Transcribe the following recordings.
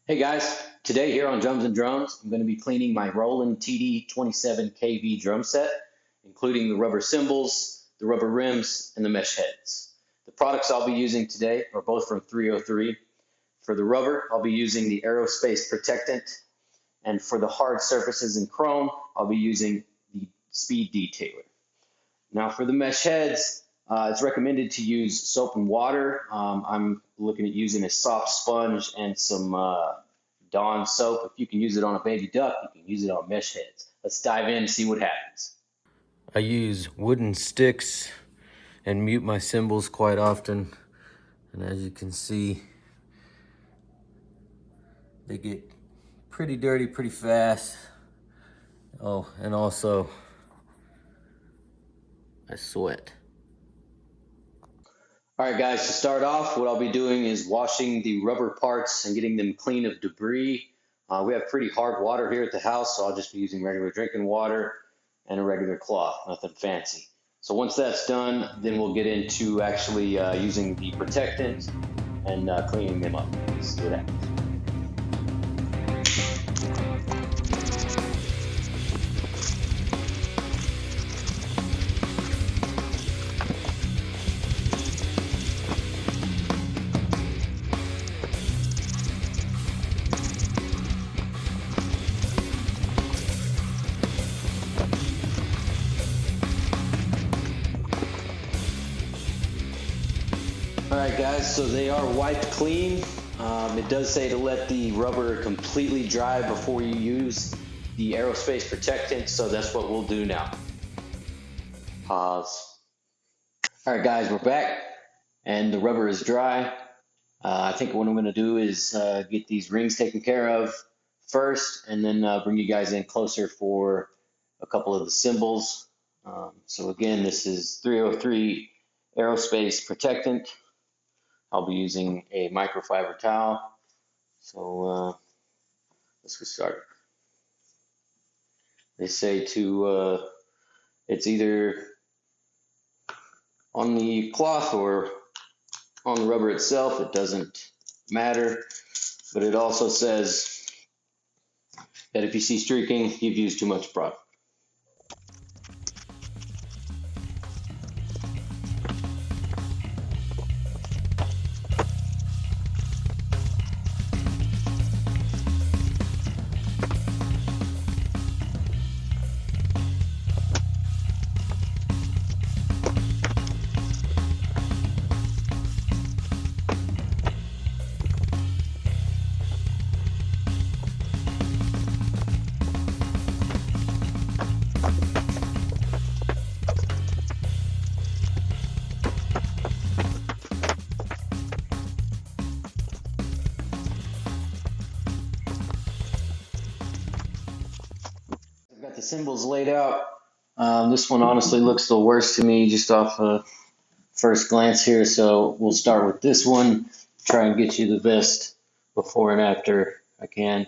Hey guys, today here on Drums and Drones, I'm going to be cleaning my Roland TD-27KV drum set, including the rubber cymbals, the rubber rims, and the mesh heads. The products I'll be using today are both from 303. For the rubber, I'll be using the Aerospace Protectant, and for the hard surfaces in chrome, I'll be using the Speed Detailer. Now for the mesh heads, it's recommended to use soap and water. I'm looking at using a soft sponge and some Dawn soap. If you can use it on a baby duck, you can use it on mesh heads. Let's dive in and see what happens. I use wooden sticks and mute my cymbals quite often. And as you can see, they get pretty dirty pretty fast. Oh, and also I sweat. All right, guys, to start off, what I'll be doing is washing the rubber parts and getting them clean of debris. We have pretty hard water here at the house, so I'll just be using regular drinking water and a regular cloth, nothing fancy. So once that's done, then we'll get into actually using the protectant and cleaning them up. Let's see what happens. All right, guys, so they are wiped clean. It does say to let the rubber completely dry before you use the aerospace protectant, so that's what we'll do now. Pause. All right, guys, we're back, and the rubber is dry. I think what I'm going to do is get these rings taken care of first, and then bring you guys in closer for a couple of the cymbals. So again, this is 303 Aerospace Protectant. I'll be using a microfiber towel. So let's get started. They say to, it's either on the cloth or on the rubber itself, it doesn't matter. But it also says that if you see streaking, you've used too much product. I've got the cymbals laid out. This one honestly looks the worst to me just off first glance here, so we'll start with this one. Try and get you the best before and after I can.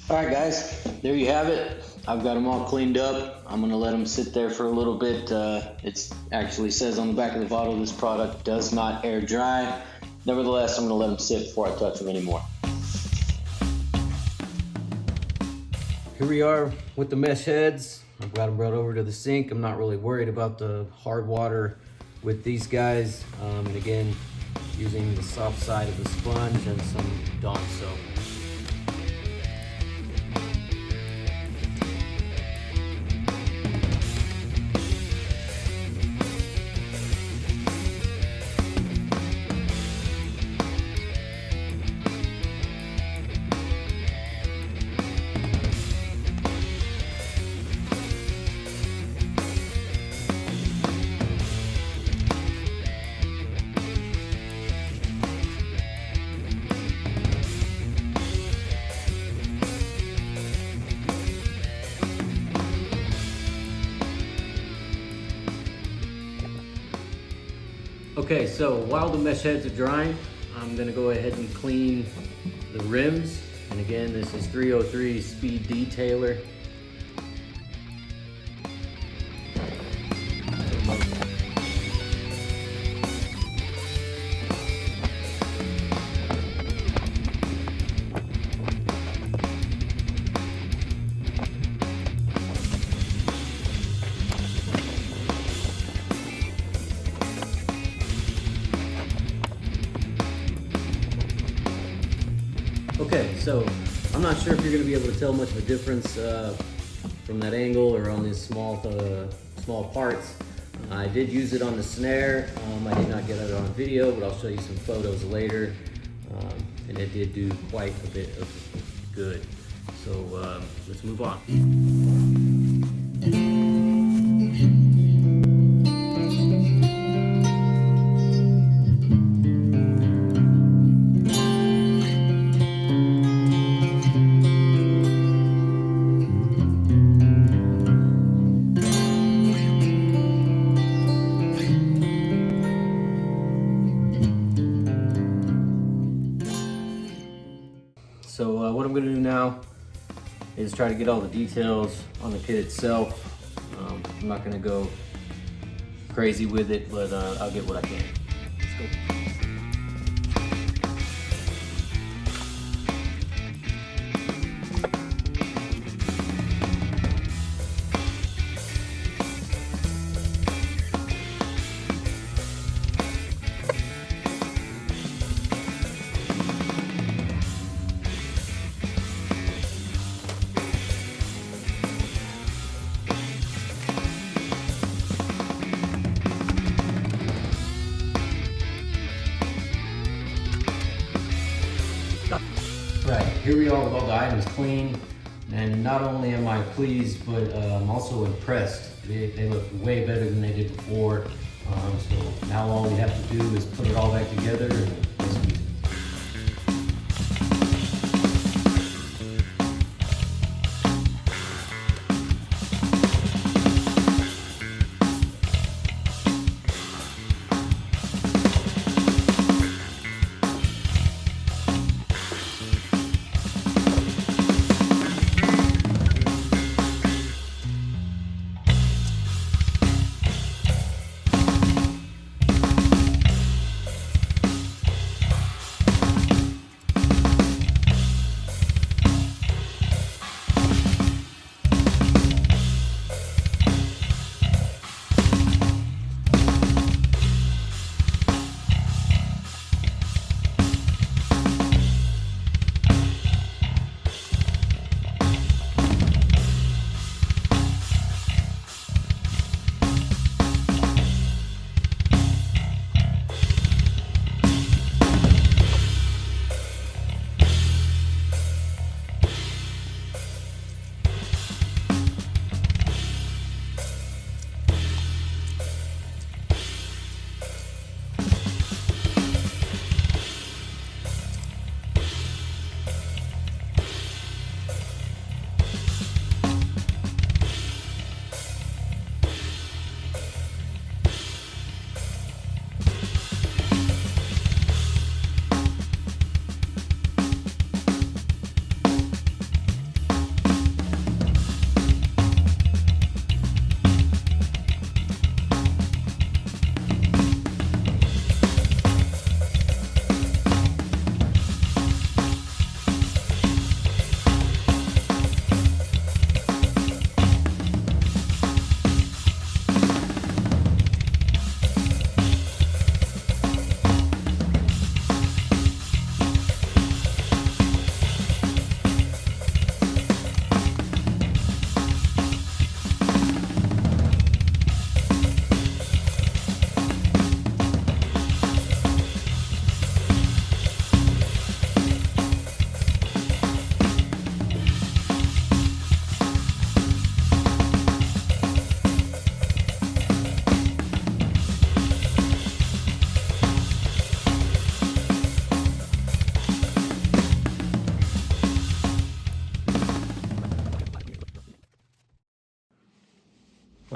All right, guys, there you have it. I've got them all cleaned up. I'm going to let them sit there for a little bit. It actually says on the back of the bottle, this product does not air dry. Nevertheless, I'm going to let them sit before I touch them anymore. Here we are with the mesh heads. I've got them brought over to the sink. I'm not really worried about the hard water with these guys. And again, using the soft side of the sponge and some Dawn soap. Okay, so while the mesh heads are drying, I'm gonna go ahead and clean the rims. And again, this is 303 Speed Detailer. Okay, so I'm not sure if you're going to be able to tell much of a difference from that angle or on these small parts. I did use it on the snare. I did not get it on video, but I'll show you some photos later. And it did do quite a bit of good. So let's move on. So what I'm going to do now is try to get all the details on the kit itself. I'm not going to go crazy with it, but I'll get what I can. Let's go. Right, here we are with all the items clean, and not only am I pleased, but I'm also impressed. They look way better than they did before. So now all we have to do is put it all back together and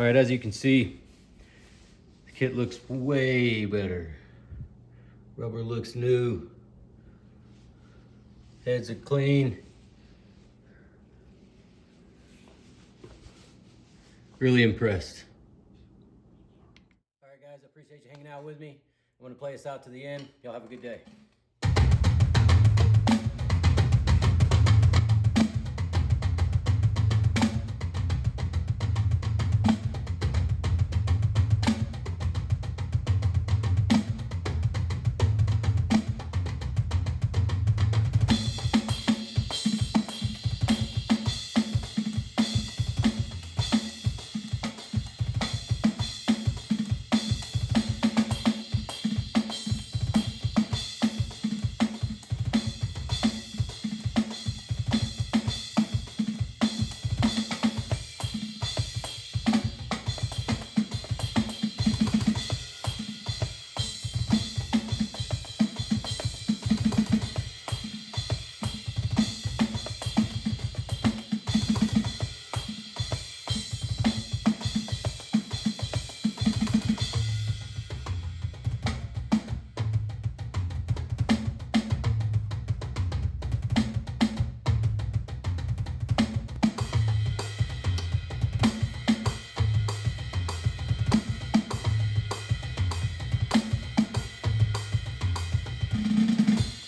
All right, as you can see, the kit looks way better. Rubber looks new. Heads are clean. Really impressed. All right, guys, I appreciate you hanging out with me. I'm gonna play us out to the end. Y'all have a good day.